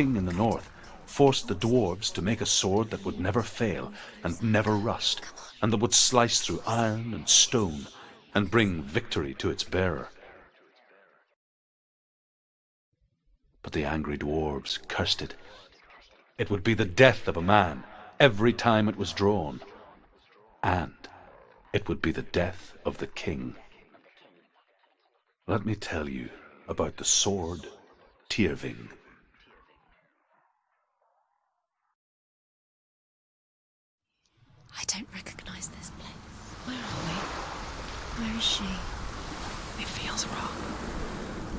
king in the north, forced the dwarves to make a sword that would never fail and never rust, and that would slice through iron and stone and bring victory to its bearer. But the angry dwarves cursed it. It would be the death of a man every time it was drawn, and it would be the death of the king. Let me tell you about the sword Tyrving. I don't recognize this place. Where are we? Where is she? It feels wrong.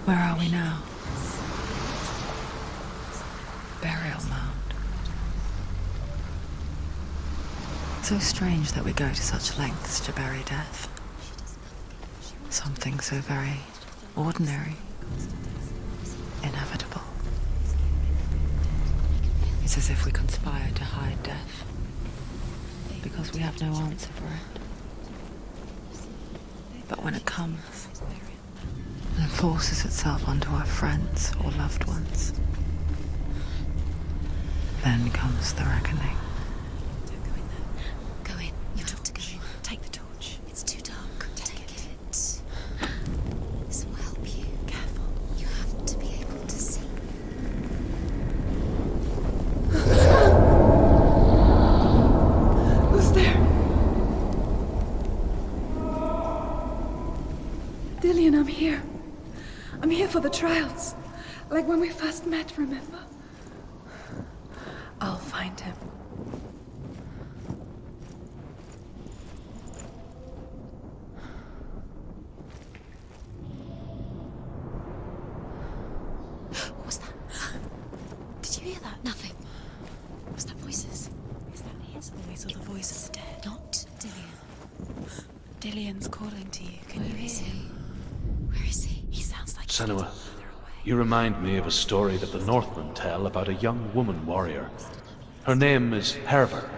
Where are we now? Burial mound. So strange that we go to such lengths to bury death. Something so very ordinary, inevitable. It's as if we conspire to hide death, because we have no answer for it. But when it comes and forces itself onto our friends or loved ones, then comes the reckoning. Don't go in there. Go in. You have to go in. Take the torch. It's too dark. Take it. This will help you. Careful. You have to be able to see. Who's there? Dillion, I'm here. I'm here for the trials. Like when we first met, remember? I'll find him. What was that? Did you hear that? Nothing. Was that voices? Is that his voice or the voice of the dead? Not Dillion. Dillion's calling to you. Can you Where is hear he? him? Where is he? He sounds like Senua, you remind me of a story that the Northmen tell about a young woman warrior. Her name is Hervor,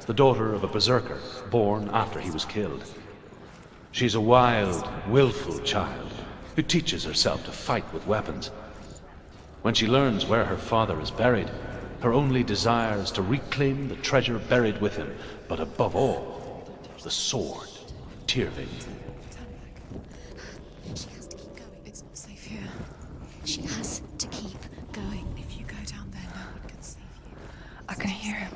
the daughter of a berserker born after he was killed. She's a wild, willful child who teaches herself to fight with weapons. When she learns where her father is buried, her only desire is to reclaim the treasure buried with him, but above all, the sword, Tyrving. She has to keep going. It's not safe here. She has to keep going. If you go down there, no one can save you. I can hear him.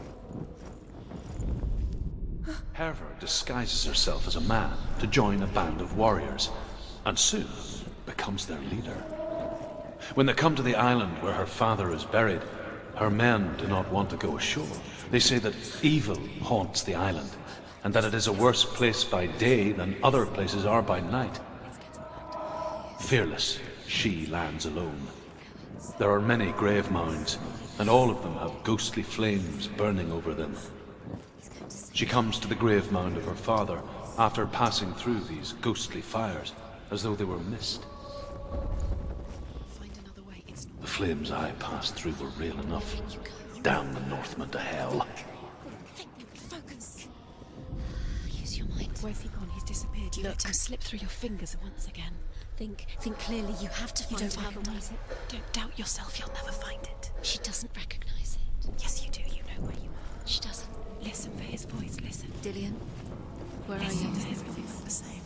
Hervor disguises herself as a man to join a band of warriors, and soon becomes their leader. When they come to the island where her father is buried, her men do not want to go ashore. They say that evil haunts the island, and that it is a worse place by day than other places are by night. Fearless, she lands alone. There are many grave mounds, and all of them have ghostly flames burning over them. She comes to the grave mound of her father after passing through these ghostly fires, as though they were mist. Find another way. It's not. The flames I passed through were real enough. Damn the Northmen to hell. Focus. Use your mind. Where's he gone? He's disappeared. You let him slip through your fingers once again. Think clearly. You have to You find don't another way. recognize it. Don't doubt yourself. You'll never find it. She doesn't recognize it. Yes, you do. You know where you are. She doesn't. Listen for his voice. Listen. Dillion, where Listen are to you? everything's the same.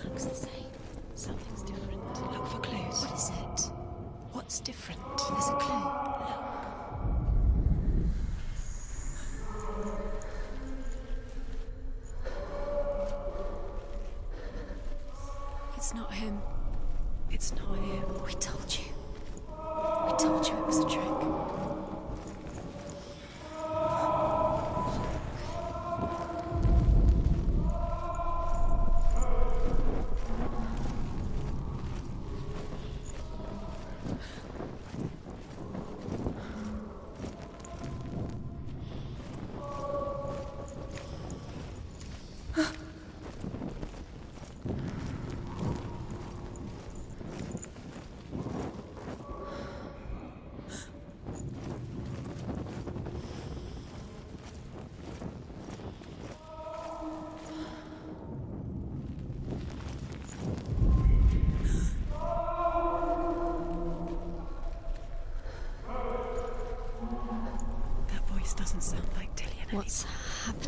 Looks the same. Something's different. Look for clues. What is it? What's different? There's a clue. It's not him. It's not him. We told you. We told you it was a trick.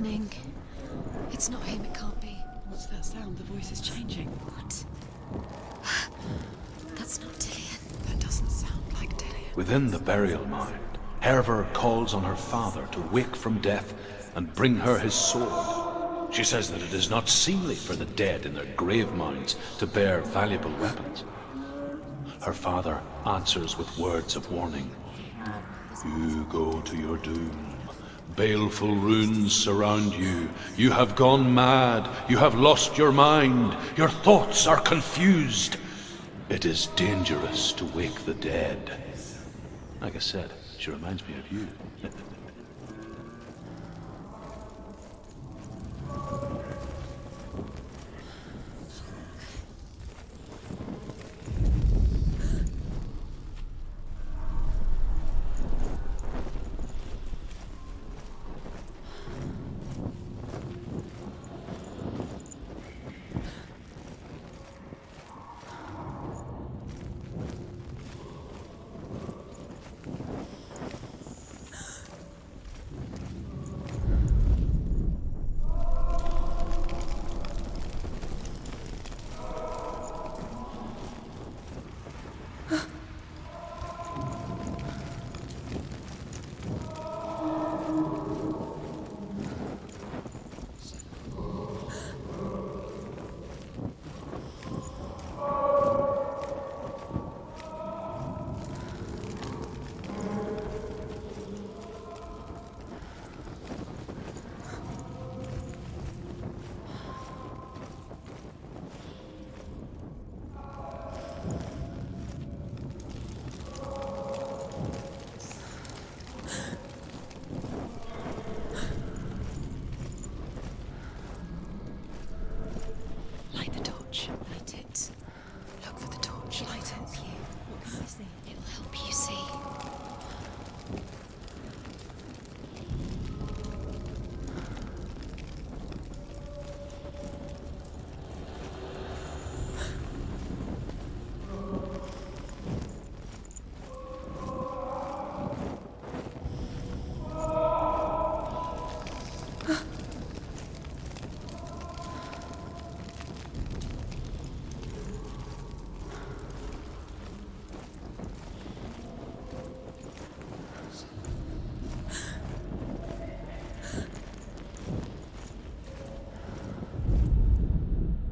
happening? It's not him, it can't be. What's that sound? The voice is changing. What? That's not Dillion. That doesn't sound like Dillion. Within the burial mound, Herver calls on her father to wake from death and bring her his sword. She says that it is not seemly for the dead in their grave mounds to bear valuable weapons. Her father answers with words of warning. You go to your doom. Baleful runes surround you. You have gone mad. You have lost your mind. Your thoughts are confused. It is dangerous to wake the dead. Like I said, she reminds me of you.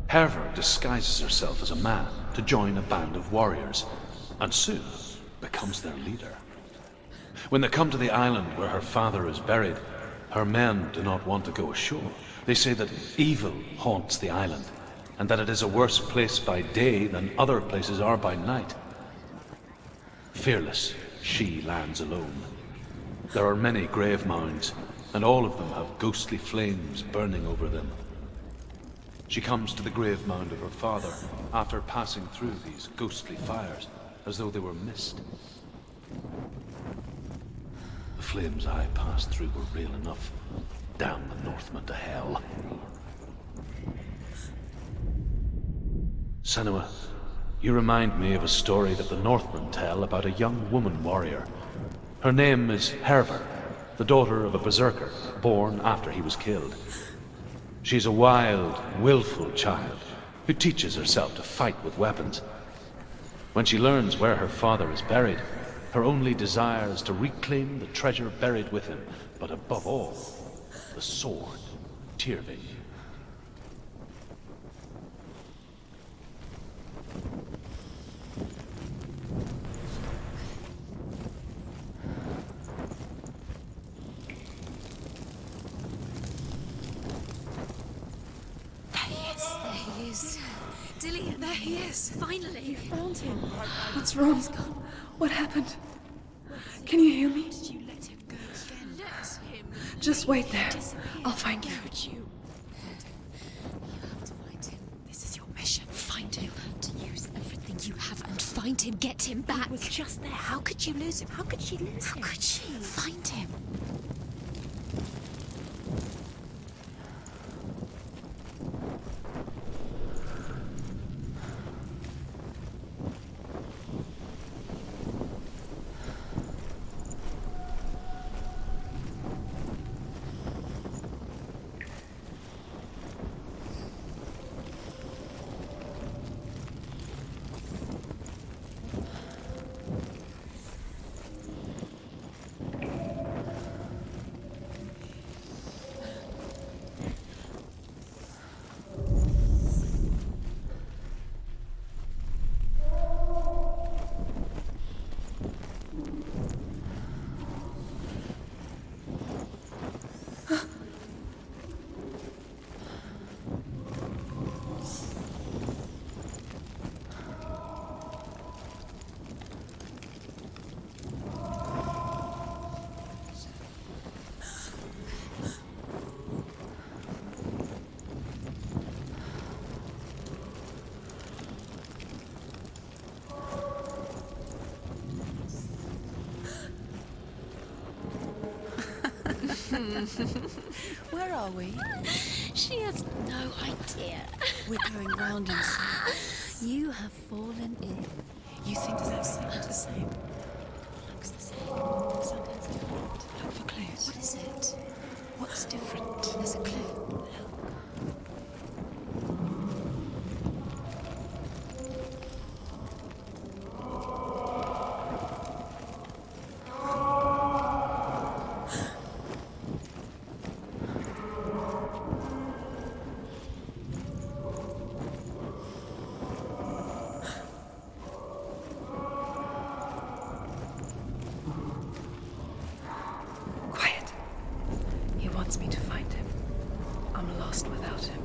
Herver disguises herself as a man to join a band of warriors, and soon becomes their leader. When they come to the island where her father is buried, her men do not want to go ashore. They say that evil haunts the island, and that it is a worse place by day than other places are by night. Fearless, she lands alone. There are many grave mounds, and all of them have ghostly flames burning over them. She comes to the grave mound of her father after passing through these ghostly fires, as though they were mist. The flames I passed through were real enough. Damn the Northmen to hell. Senua, you remind me of a story that the Northmen tell about a young woman warrior. Her name is Herver, the daughter of a berserker, born after he was killed. She's a wild, willful child who teaches herself to fight with weapons. When she learns where her father is buried, her only desire is to reclaim the treasure buried with him, but above all, the sword, Tyrving. Dillion, there he is, finally. You found him. What's wrong? He's gone. What happened? Can you hear me? Did you let him go again? Let him. Just wait there. I'll find you. You have to find him. This is your mission. Find him. You have to use everything you have and find him. Get him back. He was just there. How could you lose him? How could she lose him? How could she? Find him. Where are we? She has no idea. We're going round in circles. You have fallen in. You think that sounds the same? Looks the same. Sometimes different. Look for clues. What is it? What's different? There's a clue. Look. Quiet. He wants me to find him. I'm lost without him.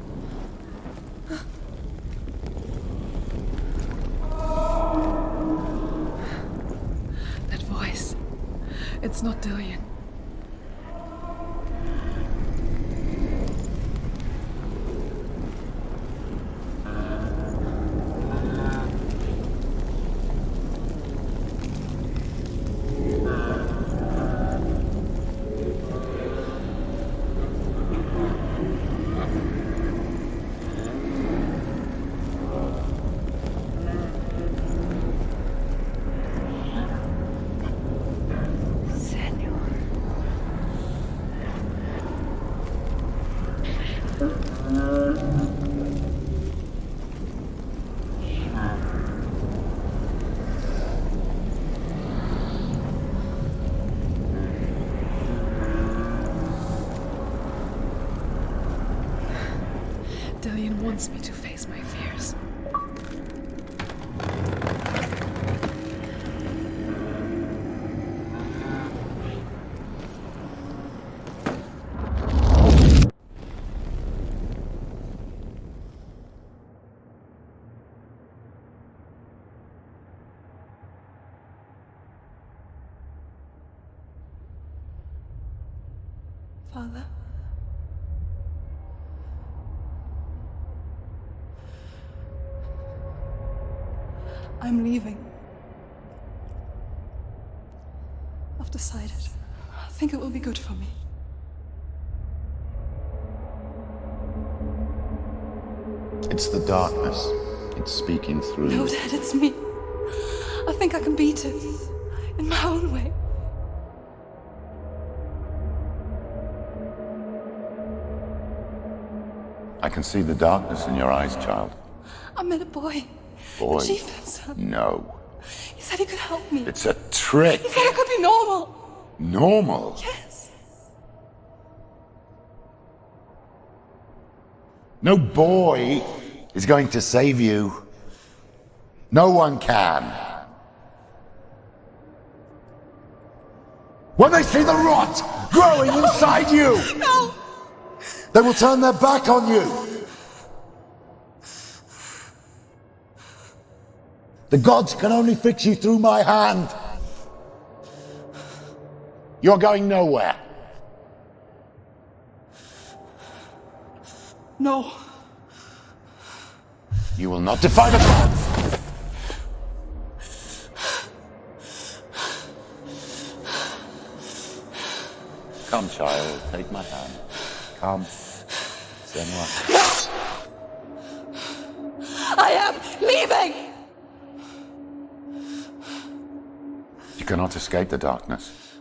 That voice. It's not Dillion. Dillion wants me to face my fears. Father? I'm leaving. I've decided. I think it will be good for me. It's the darkness. It's speaking through No, you. Dad, it's me. I think I can beat it. In my own way. I can see the darkness in your eyes, child. I met a boy. Boy. A chieftain. No. He said he could help me. It's a trick. He said I could be normal. Normal. Yes. No boy is going to save you. No one can. When they see the rot growing inside you, No! they will turn their back on you. The gods can only fix you through my hand. You're going nowhere. No. You will not defy the gods. Come, child, take my hand. Come. Senua. I am leaving! You cannot escape the darkness.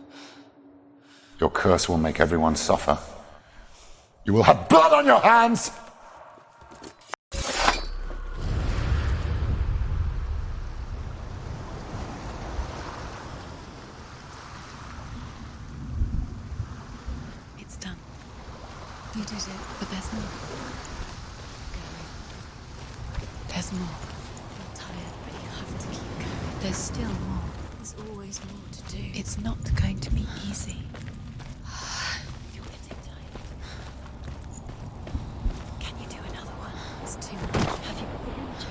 Your curse will make everyone suffer. You will have blood on your hands! It's done. You did it. But there's more. There's more. You're tired, but you have to keep going. There's still more. There's always more to do. It's not going to be easy. You're getting tired. Can you do another one? It's too much. Have you got the energy?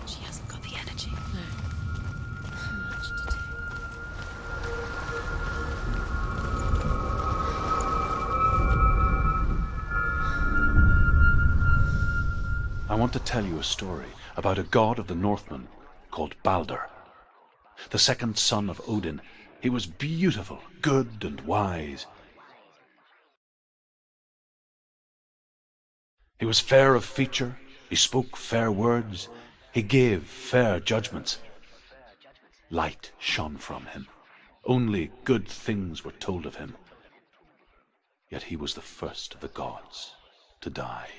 She hasn't got the energy. No. Too much to do. I want to tell you a story about a god of the Northmen called Balder. The second son of Odin, he was beautiful, good and wise. He was fair of feature, he spoke fair words, he gave fair judgments. Light shone from him. Only good things were told of him. Yet he was the first of the gods to die.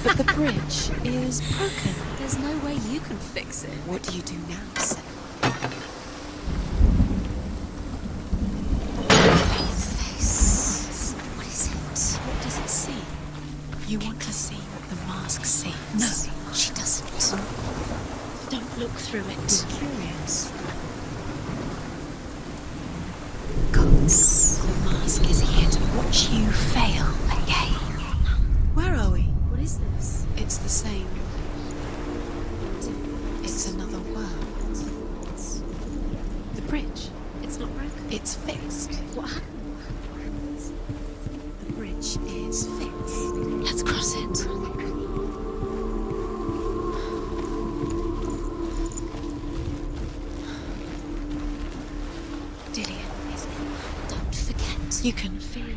But the bridge is broken. There's no way you can fix it. What do you do now, Sam? Face. What is it? What does it see? You want to see what the mask sees? No, she doesn't. Don't look through it. I'm curious. Gods. The mask is here to watch you fail again. Where are we? What is this? It's the same. It's another world. The bridge. It's not broken. It's fixed. What happened? The bridge is fixed. Let's cross it. Dillion, Don't forget. you can feel it.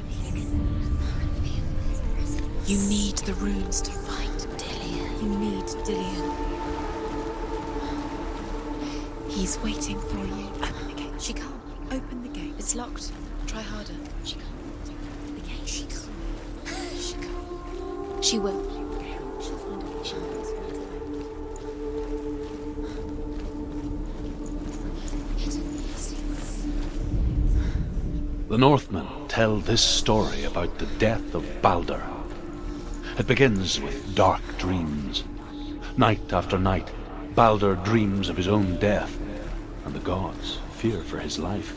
You need the runes to fight Dillion. You need Dillion. He's waiting for you. Open the gate. She can't. Open the gate. It's locked. Try harder. She can't. The gate. She can't. She can't. She will. She'll find a way. She will. The Northmen tell this story about the death of Baldur. It begins with dark dreams. Night after night, Baldur dreams of his own death, and the gods fear for his life.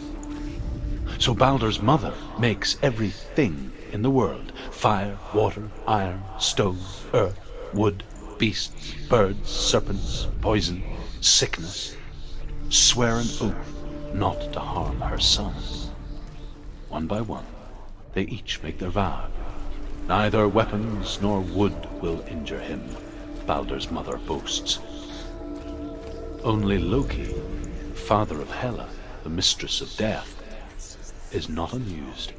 So Baldur's mother makes everything in the world: fire, water, iron, stone, earth, wood, beasts, birds, serpents, poison, sickness, swear an oath not to harm her son. One by one, they each make their vow. Neither weapons nor wood will injure him, Baldur's mother boasts. Only Loki, father of Hela, the mistress of death, is not amused.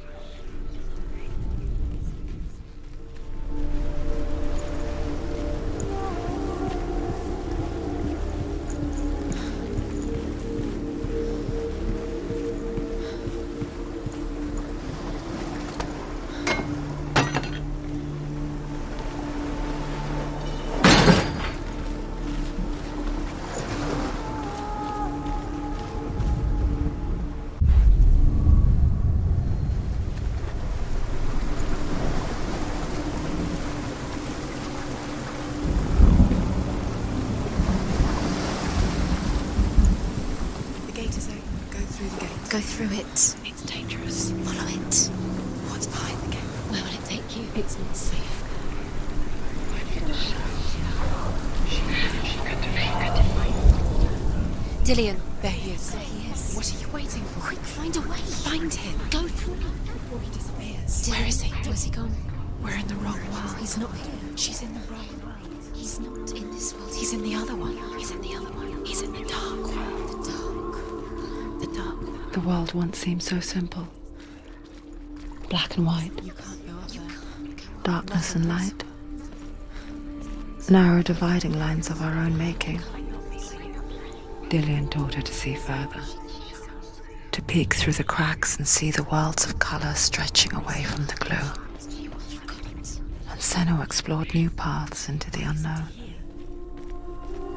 Go through it. It's dangerous. Follow it. What's behind the gate? Where will it take you? It's not safe. Dillion. There he is. There he is. What are you waiting for? Quick, find a way. Find him. Go through. Before he disappears. Where is he? Where's he gone? We're in the wrong world. He's not here. She's in the wrong world. He's not in this world. He's in the other one. He's in the other one. He's in the dark world. The dark. The dark world. The world once seemed so simple. Black and white, You can't go up there. darkness and light. Narrow dividing lines of our own making. Dillion taught her to see further. To peek through the cracks and see the worlds of colour stretching away from the gloom. And Senua explored new paths into the unknown.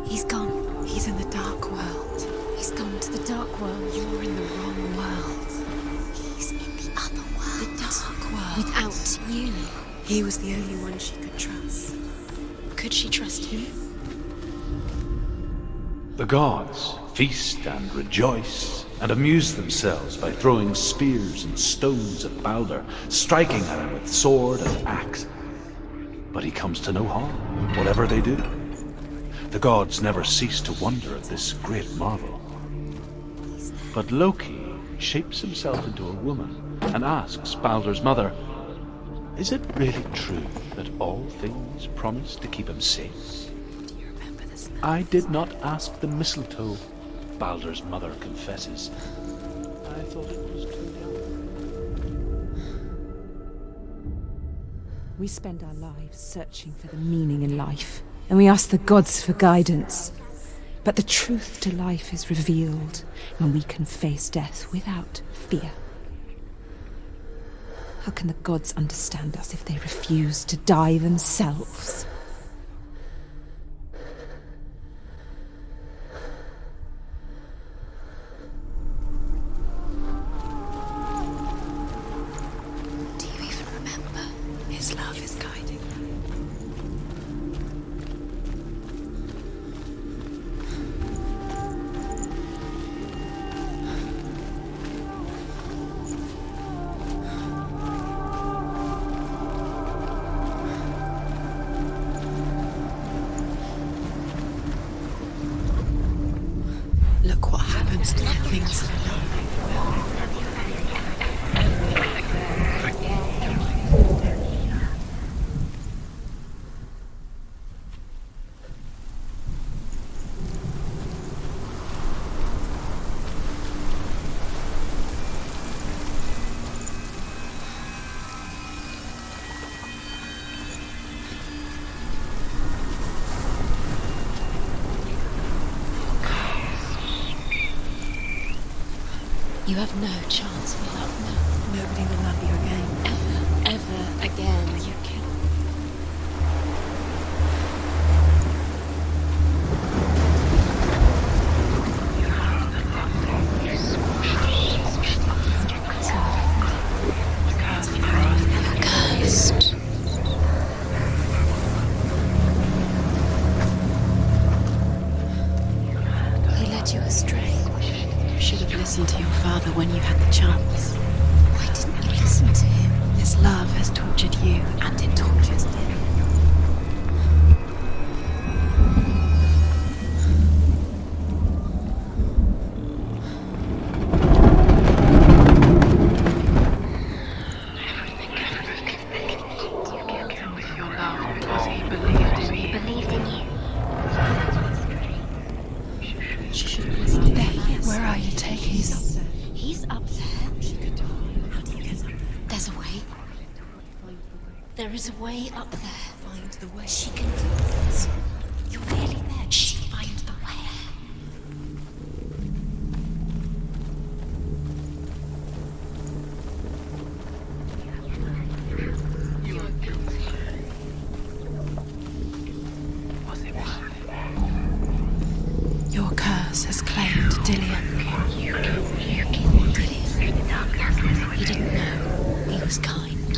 He's gone. He's in the dark world. He's gone to the dark world. You're in the wrong world. He's in the other world. The dark world. Without you. He was the only one she could trust. Could she trust him? The gods feast and rejoice and amuse themselves by throwing spears and stones at Balder, striking at him with sword and axe. But he comes to no harm, whatever they do. The gods never cease to wonder at this great marvel. But Loki shapes himself into a woman and asks Balder's mother, "Is it really true that all things promise to keep him safe?" Do you remember this? "I did not ask the mistletoe," Balder's mother confesses. "I thought it was too young." We spend our lives searching for the meaning in life, and we ask the gods for guidance. But the truth to life is revealed when we can face death without fear. How can the gods understand us if they refuse to die themselves? Do you even remember? His love is guiding them. Look what happens to the things of love. You have no chance for love now. Nobody will love you again. Ever again. You can. Cursed. He led you astray. You should have listened to your father when you had the chance. Why didn't you listen to him? This love has tortured you, and it tortures him. Where are you taking him? He's up there. How do you get up there? There's a way. There is a way up there. Find the way. She can do this. You're nearly there. She finds the way. Your curse has claimed Dillion. He didn't know. He was kind.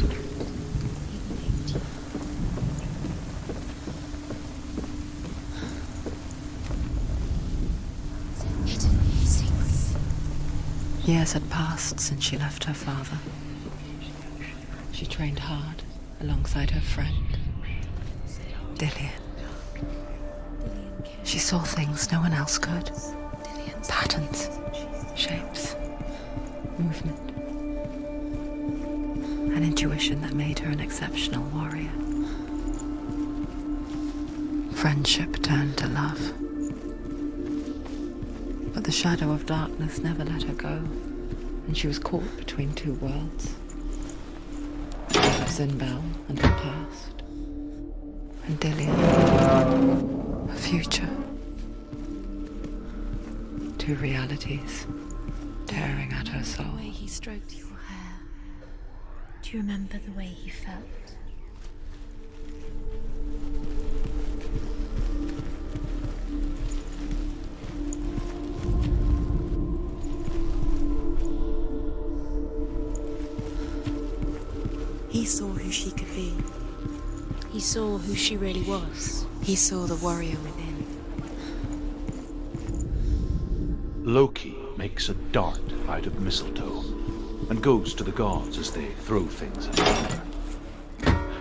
Hidden secrets. Years had passed since she left her father. She trained hard alongside her friend, Dillion. She saw things no one else could. Patterns, shapes, movement. An intuition that made her an exceptional warrior. Friendship turned to love. But the shadow of darkness never let her go, and she was caught between two worlds. Zinbel and her past, and Dillion, her future. Two realities tearing at her soul. The way he stroked your hair. Do you remember the way he felt? He saw who she could be. He saw who she really was. He saw the warrior within. Loki makes a dart out of mistletoe and goes to the gods as they throw things at her.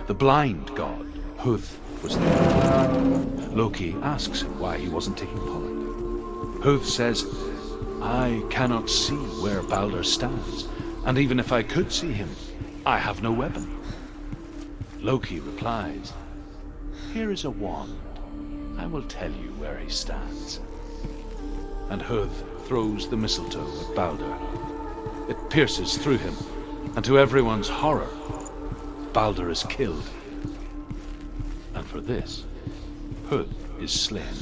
The blind god, Druth, was there. Loki asks him why he wasn't taking part. Druth says, "I cannot see where Balder stands, and even if I could see him, I have no weapon." Loki replies, "Here is a wand. I will tell you where he stands." And Druth throws the mistletoe at Balder. It pierces through him, and to everyone's horror, Balder is killed. And for this, Druth is slain.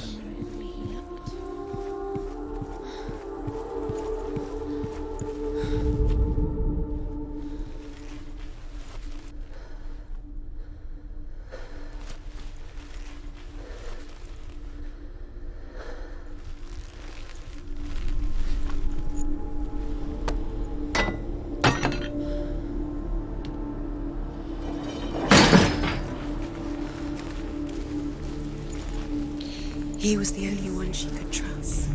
He was the only one she could trust.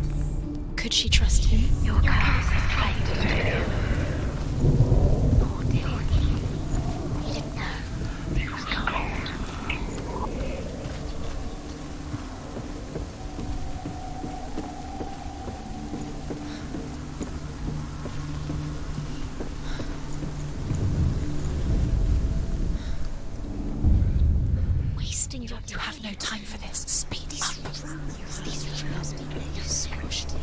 Could she trust him? Your curse is fated to him. Poor Dillion. He didn't know. He was cold. Wasting your time. You have no time for this. Speed up. You squashed it.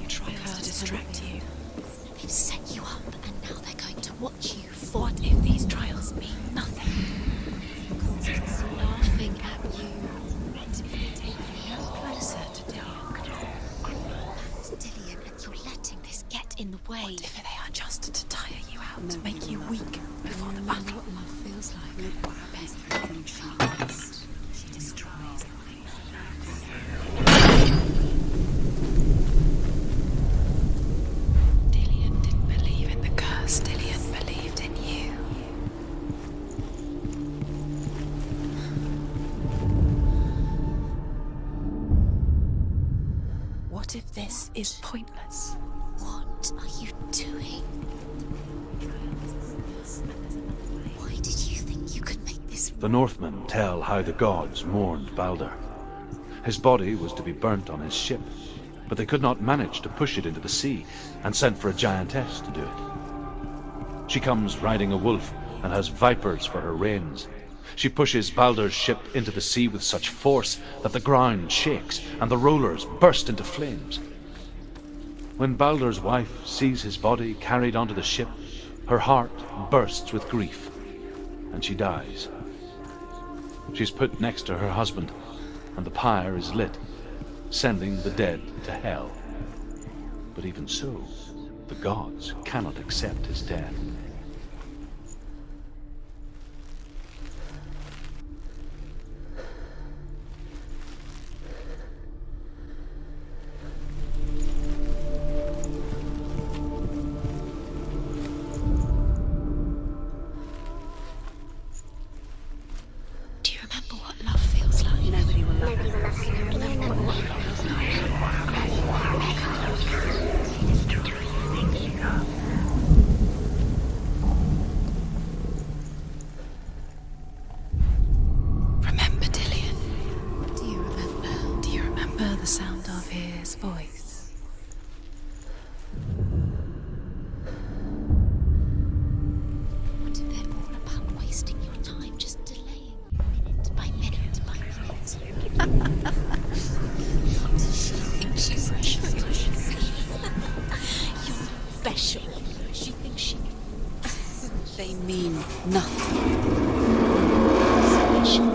You try to distract you. They've set you up, and now they're going to watch you. What if these trials mean nothing? Laughing at you. Closer to Dillion, and you're letting this get in the way. What if they are just to tire you out, to make you weak before the battle? What love feels like. Look what happens to everything she does. She destroys the thing she loves. Dillion didn't believe in the curse. Dillion believed in you. What if this is pointless? What are you doing? Why did you think you could make this? The Northmen tell how the gods mourned Balder. His body was to be burnt on his ship, but they could not manage to push it into the sea and sent for a giantess to do it. She comes riding a wolf and has vipers for her reins. She pushes Balder's ship into the sea with such force that the ground shakes and the rollers burst into flames. When Balder's wife sees his body carried onto the ship, her heart bursts with grief, and she dies. She's put next to her husband, and the pyre is lit, sending the dead to hell. But even so, the gods cannot accept his death. Do you remember what love feels like? Nobody will love her. Remember Dillion? What do you remember? Do you remember the sound of his voice? What if they're all about wasting your time, just delaying minute by minute by minute? She's You're special. She thinks she They mean nothing. special.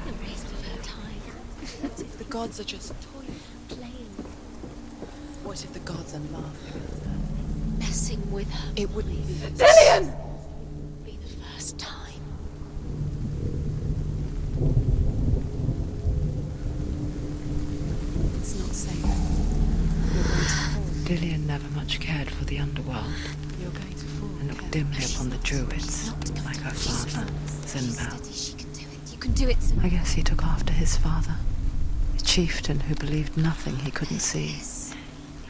The rest of her time If the gods are just toying, playing, what if the gods are laughing? messing with her? It wouldn't be. Dillion! Be the first time. It's not safe. Dillion never much cared for the underworld You're going to fall. and looked dimly upon the druids, Not going like to her be father, Steady, Sinbad. she can do it. You can do it. I guess he took after his father. His chieftain who believed nothing he couldn't see.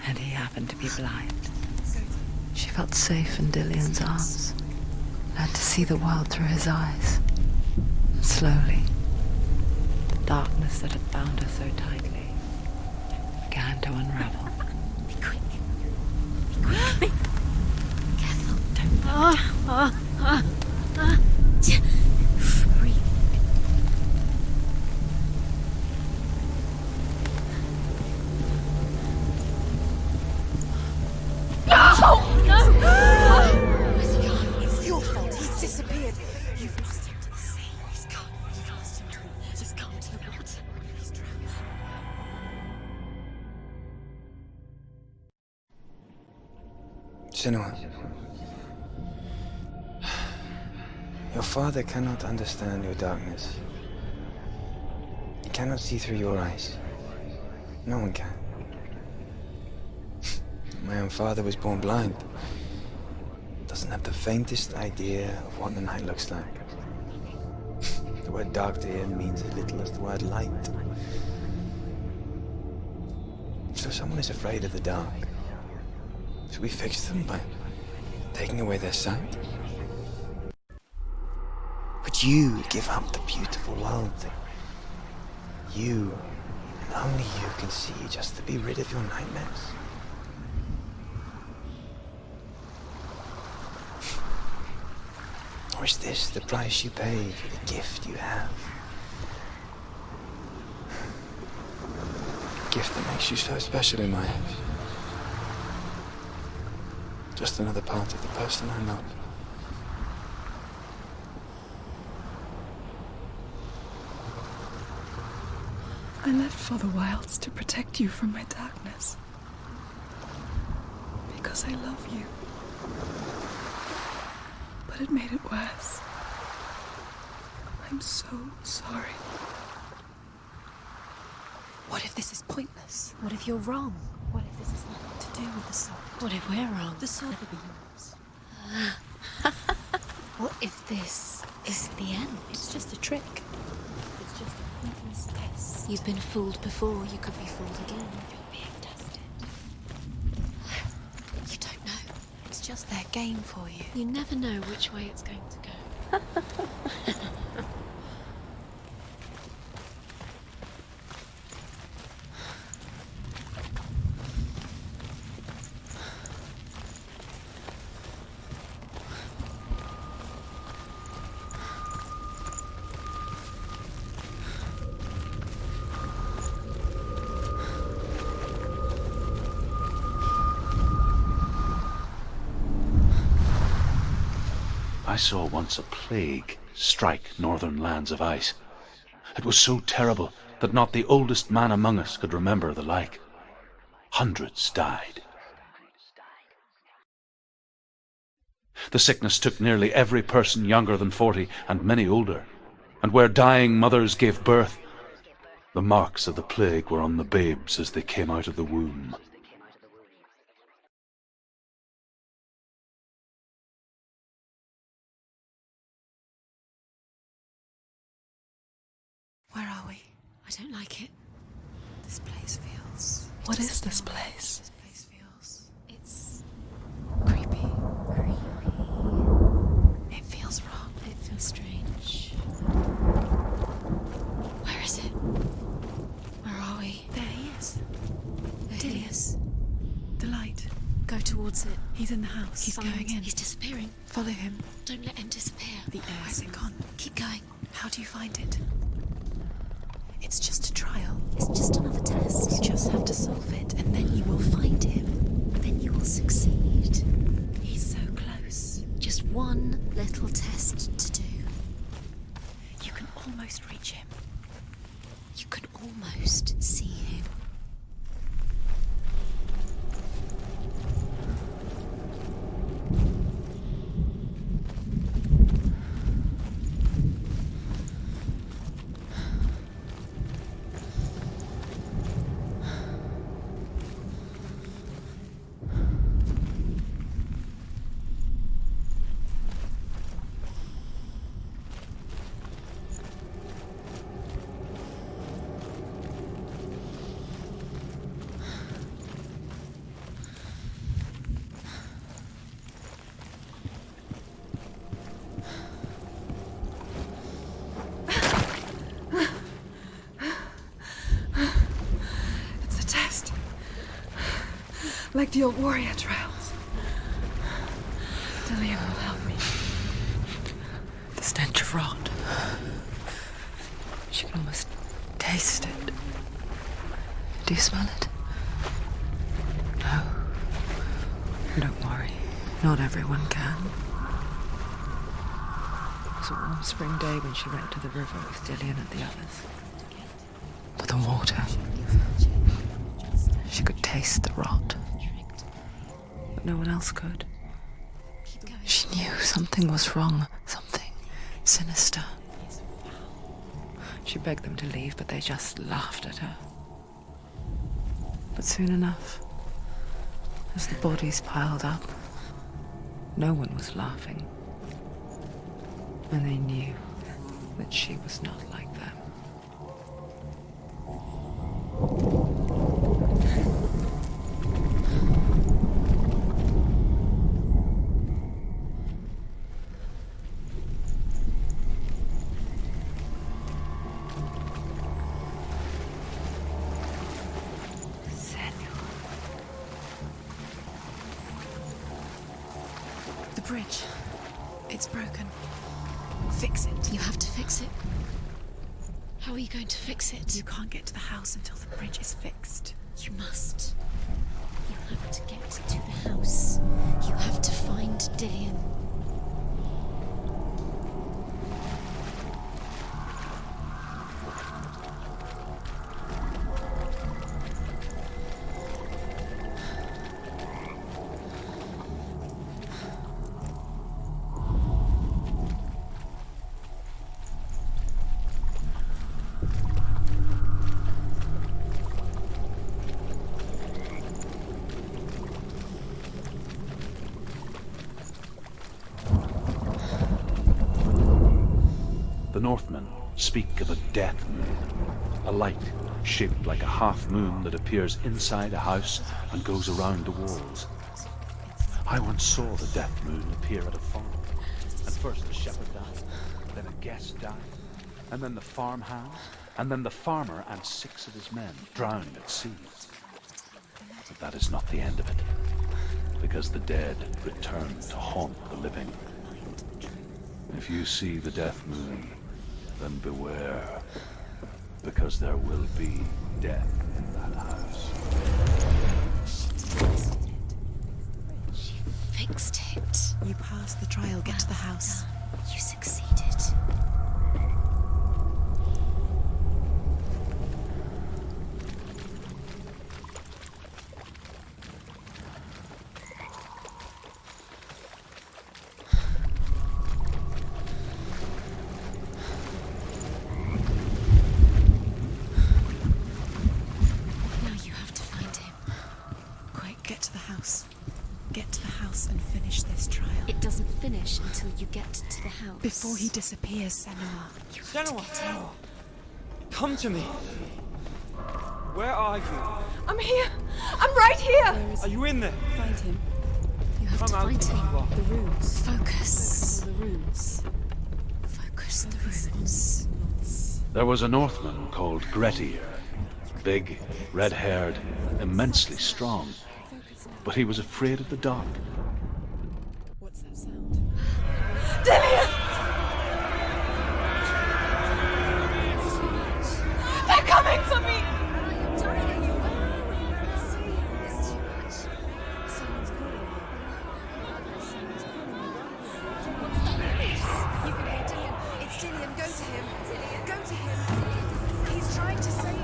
And he happened to be blind. She felt safe in Dillion's arms, learned to see the world through his eyes. And slowly, the darkness that had bound her so tightly began to unravel. Be quick. Be quick. Careful. Don't go down. Breathe. Where's he gone? It's your fault. He's disappeared. You've lost him to the sea. He's gone. You've lost him to the... He's gone to the water. He's drowned. Senua, your father cannot understand your darkness. He cannot see through your eyes. No one can. My own father was born blind. Doesn't have the faintest idea of what the night looks like. The word dark to him means as little as the word light. So someone is afraid of the dark. Should we fix them by taking away their sight? Would you give up the beautiful world that you, and only you, can see just to be rid of your nightmares? Or is this the price you pay for the gift you have? A gift that makes you so special in my eyes. Just another part of the person I love. I left for the wilds to protect you from my darkness. Because I love you. But it made it worse. I'm so sorry. What if this is pointless? What if you're wrong? What if this is nothing to do with the sword? What if we're wrong? The sword will never be yours. What if this is the end? It's just a trick. It's just a pointless test. You've been fooled before, you could be fooled again. You're being tested. You don't know. It's just their game for you. You never know which way it's going to go. I saw once a plague strike northern lands of ice. It was so terrible that not the oldest man among us could remember the like. Hundreds died. The sickness took nearly every person younger than 40 and many older, and where dying mothers gave birth, the marks of the plague were on the babes as they came out of the womb. Where are we? I don't like it. This place feels... What is this place? This place feels... It's... creepy. It feels wrong. It feels strange. Where is it? Where are we? There he is. There he is. The light. Go towards it. He's in the house. He's Find- going in. He's disappearing. Follow him. Don't let him disappear. The air. Where's it gone? Keep going. How do you find it? It's just a trial. It's just another test. You just have to solve it, and then you will find him. Then you will succeed. He's so close. Just one little test to do. You can almost reach him. You can almost see him. Like the old warrior trials. Dillion will help me. The stench of rot. She can almost taste it. Do you smell it? No. Don't worry. Not everyone can. It was a warm spring day when she went to the river with Dillion and the others. But the water... She could taste the rot. But no one else could. She knew something was wrong. Something sinister. She begged them to leave, but they just laughed at her. But soon enough, as the bodies piled up, no one was laughing. And they knew that she was not like them. The bridge. It's broken. Fix it. You have to fix it. How are you going to fix it? You can't get to the house until the bridge is fixed. You must. You have to get to the house. You have to find Dillion. The Northmen speak of a death moon, a light shaped like a half moon that appears inside a house and goes around the walls. I once saw the death moon appear at a farm, and first the shepherd died, then a guest died, and then the farmhand, and then the farmer and 6 of his men drowned at sea. But that is not the end of it, because the dead return to haunt the living. If you see the death moon, then beware, because there will be death in that house. She fixed it. You passed the trial, get to the house. You succeeded. Get to the house and finish this trial. It doesn't finish until you get to the house. Before he disappears, Senua. Senua! Come to me! Where are you? I'm here! I'm right here! Are you in there? Find him. You have to Come out find if you him. are. The runes. Focus. The runes. Focus the runes. There was a Northman called Grettir, big, red-haired, immensely strong. But he was afraid of the dark. What's that sound? Dillion! They're coming for me! You can hear Dillion. It's Dillion. Go to him. Go to him. He's trying to save you.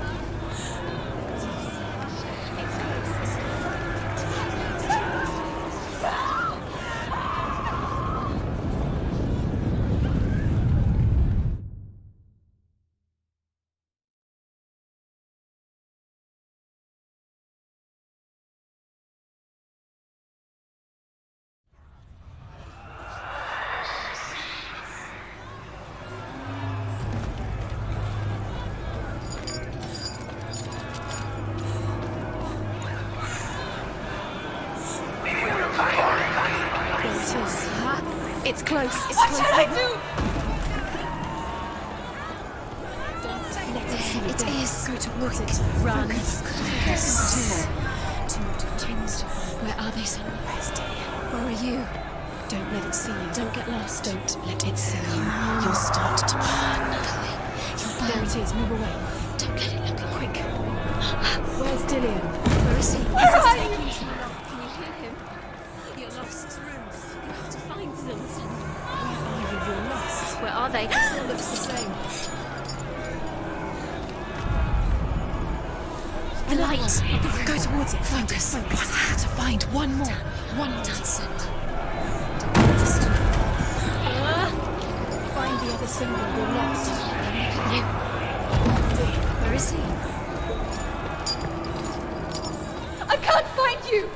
It's close. It's close. It's What close. should I do? It is. Go towards it. Run. Focus. Too much. are they, son? Where's Dillion? Where are you? Don't let it see you. Don't get lost. Don't let it see you. You'll start to burn. There it is. Move away. Don't let it look at quick. Where's Dillion? Where is he? Where are you? Can you hear him? You're lost. You have to find them. Where are you? You're lost. Where are they? It all looks the same. The light. Go towards it. Focus. One more to find. One more. One more. Find the other symbol. You're lost. Where is he? I can't find you!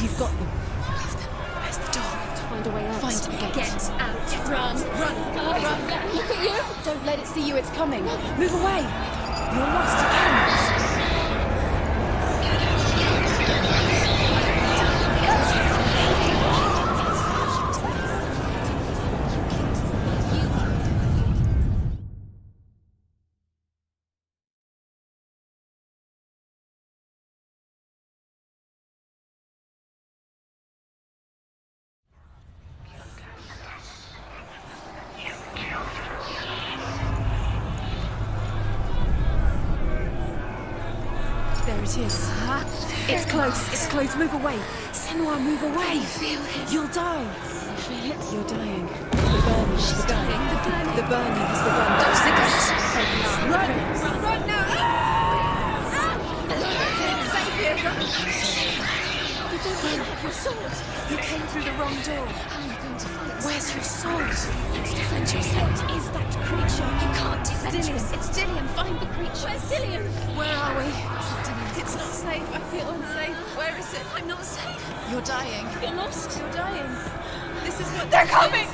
You've got them. You left them. Where's the door? You have to find a way out. Find the gate. Get out. Run. Run. Look at you. Don't let it see you. It's coming. Move away. You're lost again. There it is. It's close. It's close. Move away. Senua, move away. Feel it. You'll die. I feel it. You're dying. The burning has begun. The burning has begun. Close the gate. Run. Run now. Save you. Run. You don't even have your sword. You came through the wrong door. How are you going to fight? Where's your sword? To defend yourself. What is that creature? You can't defend yourself. It's Dillion. Find the creature. Where's Dillion? Where are we? It's not safe. I feel unsafe. Where is it? I'm not safe. You're dying. You're lost. You're dying. This is what... They're coming!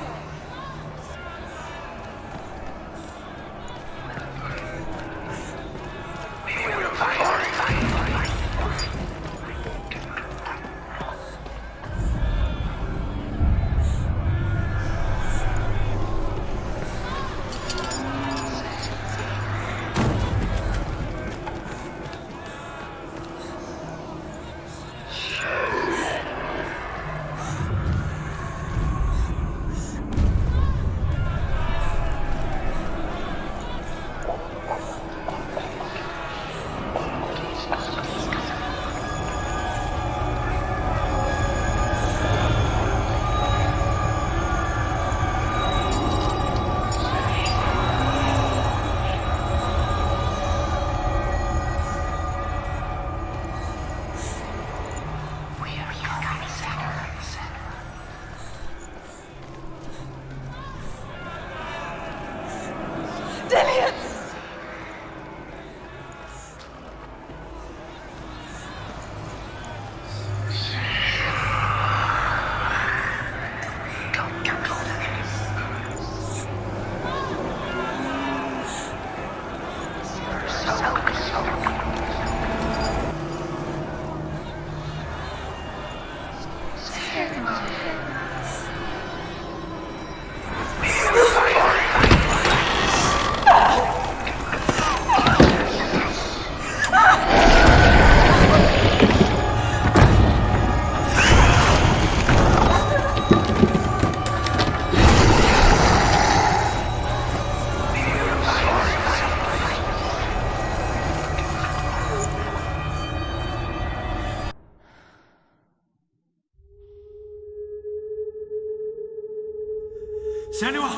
Senua!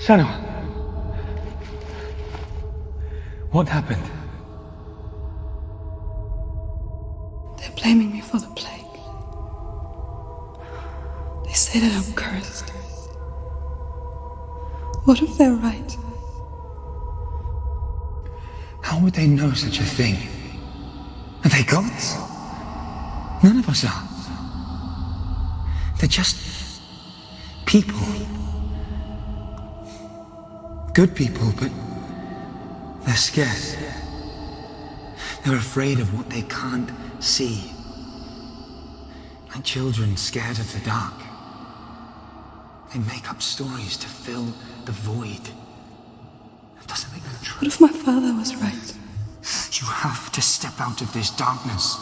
Senua! What happened? They're blaming me for the plague. They say that I'm cursed. What if they're right? How would they know such a thing? Are they gods? None of us are. They're just people. Good people, but they're scared. They're afraid of what they can't see. Like children scared of the dark. They make up stories to fill the void. That doesn't make them true. What if my father was right? You have to step out of this darkness.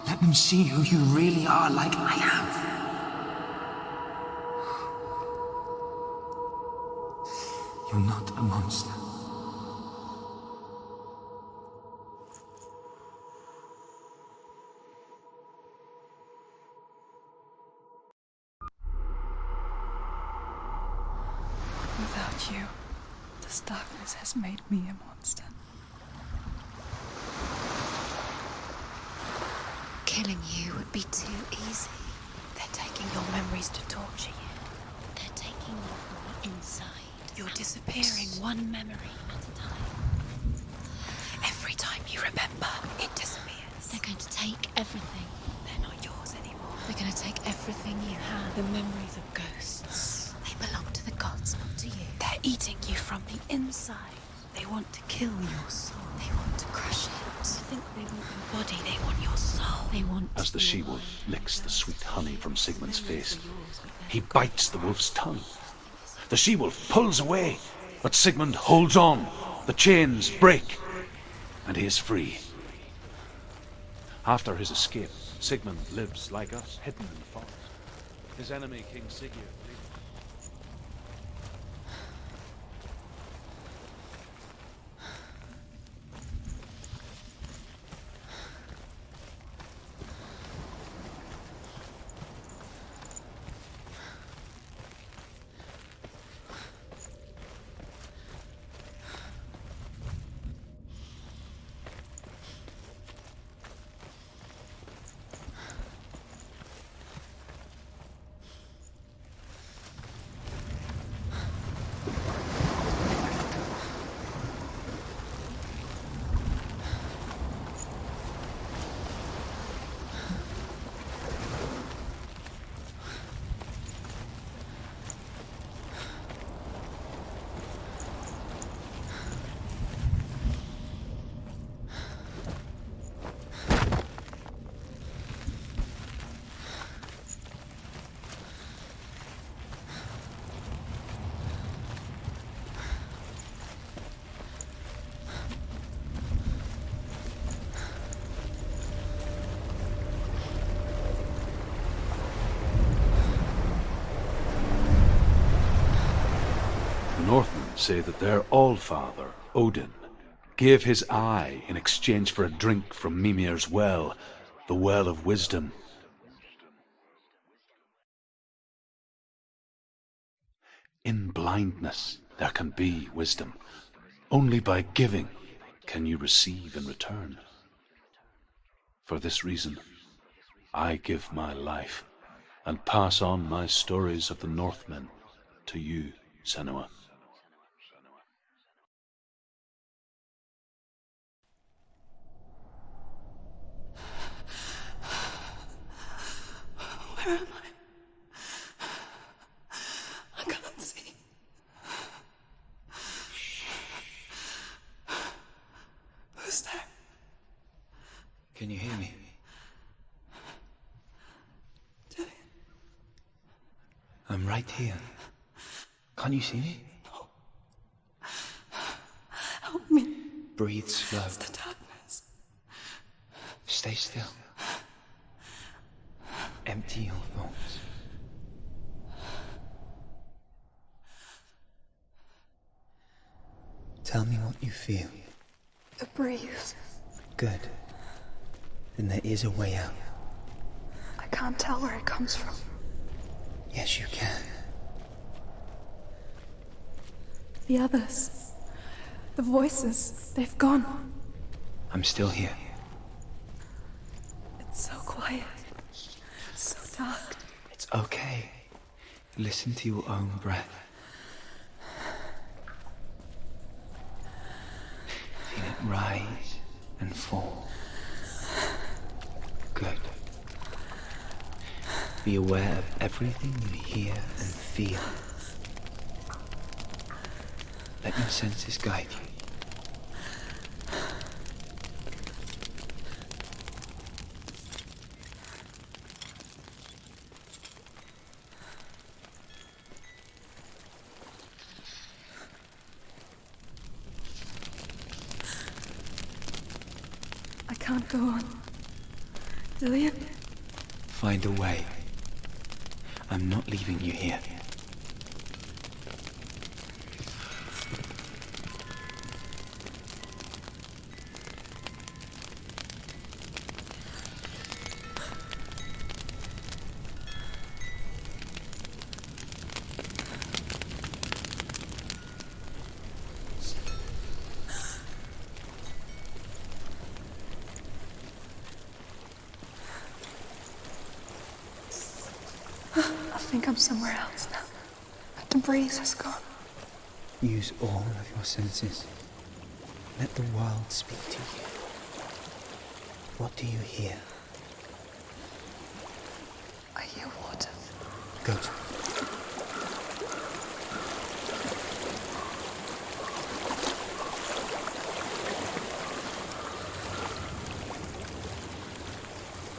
Let them see who you really are, like I have. You're not a monster. Without you, this darkness has made me a monster. Killing you would be too easy. They're taking your memories to torture you. They're taking you from the inside. You're disappearing one memory at a time. Every time you remember, it disappears. They're going to take everything. They're not yours anymore. They're going to take everything you have. The memories of ghosts. They belong to the gods, not to you. They're eating you from the inside. They want to kill your soul. They want to crush it. I think they want your body. They want your soul. They want As the she-wolf licks the sweet honey from Sigmund's face, he bites the wolf's tongue. The she-wolf pulls away, but Sigmund holds on. The chains break, and he is free. After his escape, Sigmund lives like us, hidden in the forest. His enemy, King Sigurd, Northmen say that their Allfather, Odin, gave his eye in exchange for a drink from Mimir's well, the Well of Wisdom. In blindness there can be wisdom. Only by giving can you receive in return. For this reason, I give my life and pass on my stories of the Northmen to you, Senua. Where am I can't see. Who's there? Can you hear me? Dillion. I'm right here. Can't you see me? No. Help me. Breathe slow. It's the darkness. Stay still. Empty your thoughts. Tell me what you feel. The breeze. Good. Then there is a way out. I can't tell where it comes from. Yes, you can. The others. The voices. They've gone. I'm still here. It's so quiet. So dark. It's okay. Listen to your own breath. Feel it rise and fall. Good. Be aware of everything you hear and feel. Let your senses guide you. can't go on. Dillion? Find a way. I'm not leaving you here. I think I'm somewhere else now. The breeze has gone. Use all of your senses. Let the world speak to you. What do you hear? I hear water. Good.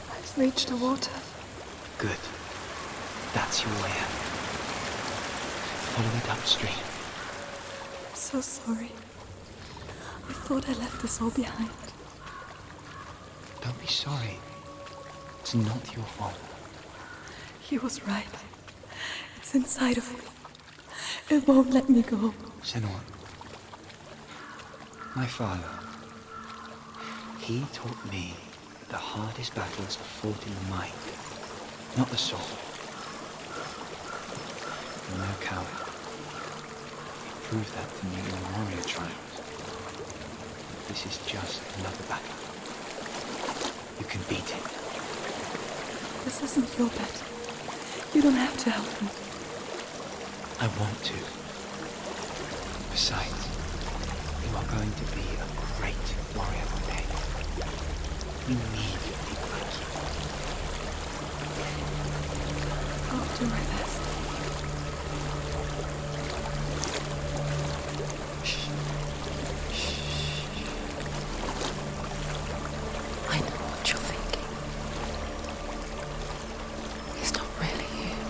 I've reached the water. Good. That's your way out. Follow it upstream. I'm so sorry. I thought I left this all behind. Don't be sorry. It's not your fault. He was right. It's inside of me. It won't let me go. Senua. My father. He taught me that the hardest battles are fought in the mind, not the soul. You're no coward. You proved that to me in the warrior trials. This is just another battle. You can beat it. This isn't your battle. You don't have to help me. I want to. Besides, you are going to be a great warrior one day. We need people like you. I'll do my best. I know what you're thinking. He's not really here.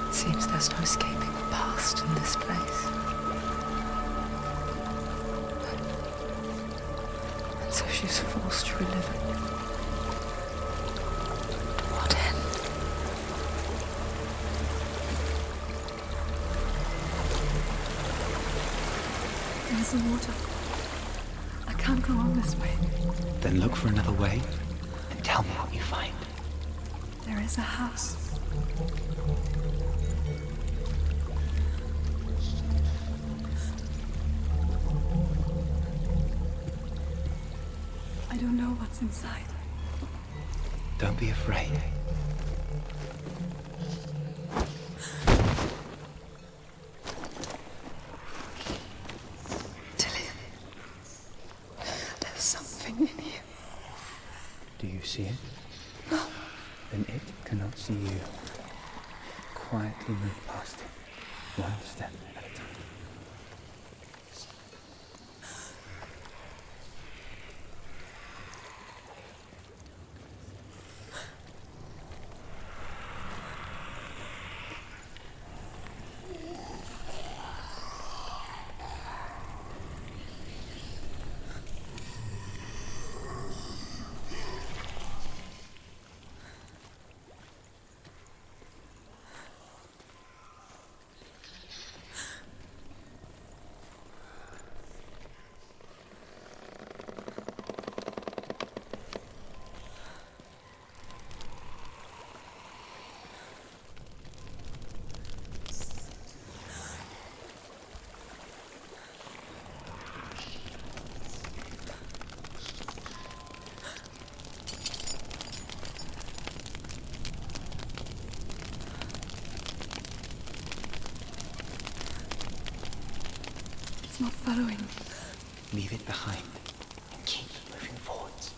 It seems there's no escaping the past in this place. And so she's forced to relive it. What end? There's a waterfall. I can't go on this way. Then look for another way and tell me what you find. There is a house. I don't know what's inside. Don't be afraid. Dillion, there's something in here. Do you see it? No. Then it cannot see you. Quietly move past it, one step at a time. It's not following me. Leave it behind and keep moving forwards.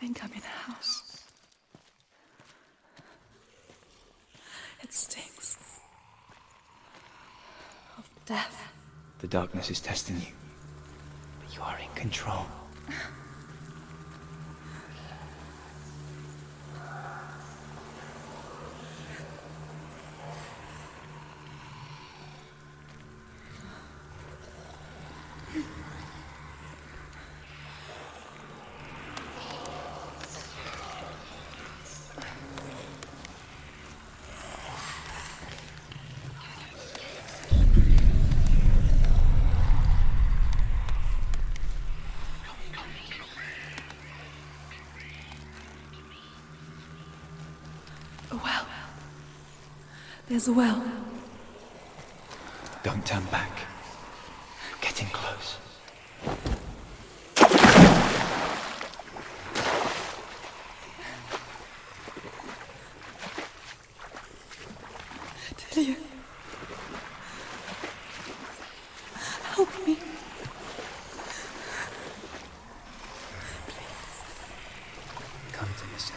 think I'm in a house. It stinks. Of death. The darkness is testing you, but you are in control. A well. There's a well. Don't turn back. You're getting close. Dillion. Help me. Come to listen.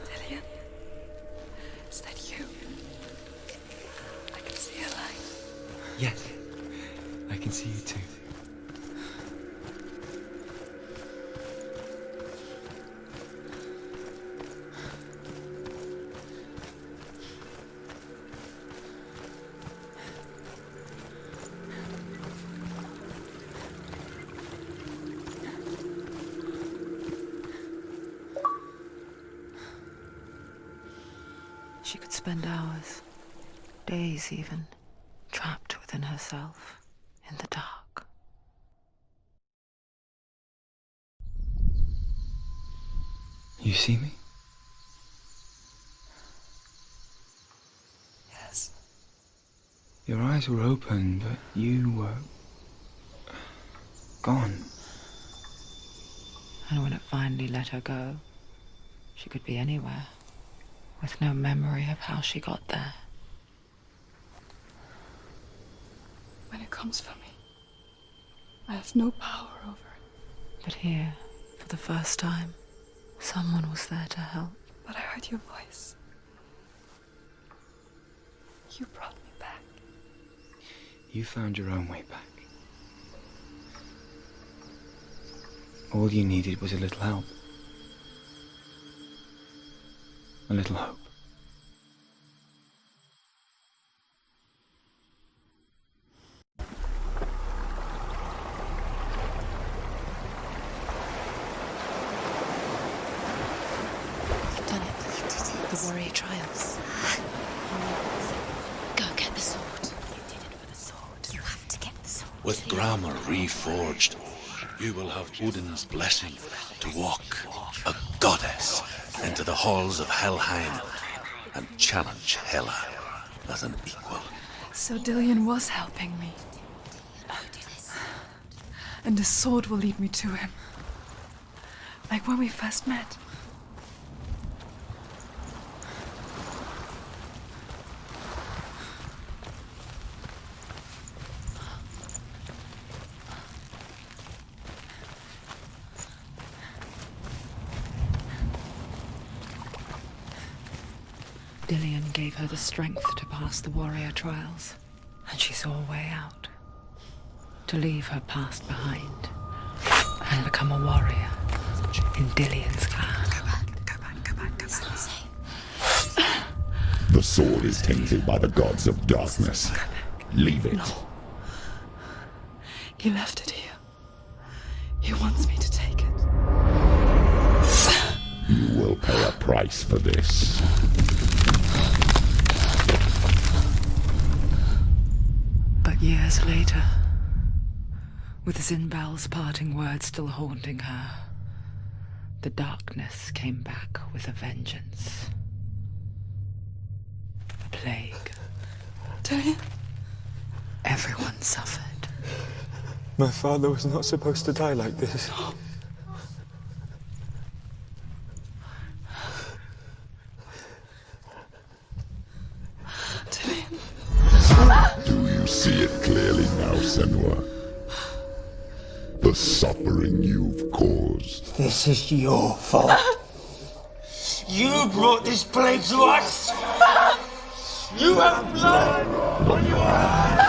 Dillion. Is that you? I can see a light. Yes, I can see you too. She could spend hours, days even, trapped within herself, in the dark. You see me? Yes. Your eyes were open, but you were gone. And when it finally let her go, she could be anywhere, with no memory of how she got there. When it comes for me, I have no power over it. But here, for the first time, someone was there to help. But I heard your voice. You brought me back. You found your own way back. All you needed was a little help. A little hope. You've done it. You did it. The warrior trials. Go get the sword. You did it for the sword. You have to get the sword. With grammar reforged, you will have Odin's blessing to walk, a goddess, into the halls of Helheim and challenge Hela as an equal. So Dillion was helping me. And the sword will lead me to him. Like when we first met. Dillion gave her the strength to pass the warrior trials, and she saw a way out. To leave her past behind and become a warrior in Dillion's clan. Go back. It's not safe. The sword is tainted by the gods of darkness. Leave it. No. He left it here. He wants me to take it. You will pay a price for this. But years later, With Zinbel's parting words still haunting her, the darkness came back with a vengeance. A plague. Dillion? Everyone suffered. My father was not supposed to die like this. Do you see it clearly now, Senua? The suffering you've caused. This is your fault. You brought this plague to us! You have blood on your hands!